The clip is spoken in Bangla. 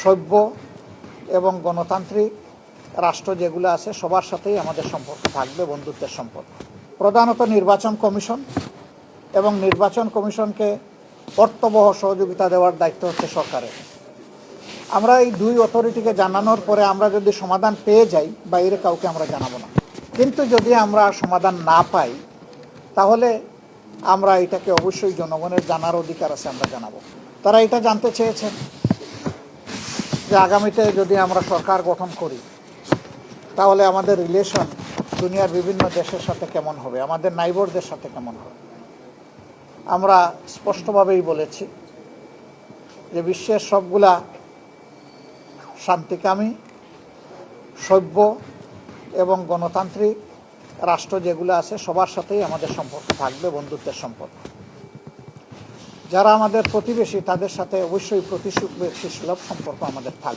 সভ্য এবং গণতান্ত্রিক রাষ্ট্র যেগুলো আছে সবার সাথেই আমাদের সম্পর্ক থাকবে, বন্ধুত্বের সম্পর্ক। প্রধানত নির্বাচন কমিশন এবং নির্বাচন কমিশনকে অর্থবহ সহযোগিতা দেওয়ার দায়িত্ব হচ্ছে সরকারের। আমরা এই দুই অথরিটিকে জানানোর পরে আমরা যদি সমাধান পেয়ে যাই, বাইরে কাউকে আমরা জানাবো না। কিন্তু যদি আমরা সমাধান না পাই, তাহলে আমরা এটাকে অবশ্যই জনগণের জানার অধিকার আছে, আমরা জানাবো। তারা এটা জানতে চেয়েছেন যে আগামীতে যদি আমরা সরকার গঠন করি, তাহলে আমাদের রিলেশন দুনিয়ার বিভিন্ন দেশের সাথে কেমন হবে, আমাদের নাইবরদের সাথে কেমন হবে। আমরা স্পষ্টভাবেই বলেছি যে বিশ্বের সবগুলা শান্তিকামী, সভ্য এবং গণতান্ত্রিক রাষ্ট্র যেগুলো আছে সবার সাথেই আমাদের সম্পর্ক থাকবে, বন্ধুত্বের সম্পর্ক। যারা আমাদের প্রতিবেশী তাদের সাথে অবশ্যই প্রতিবেশী সুলভ সম্পর্ক আমাদের থাকবে।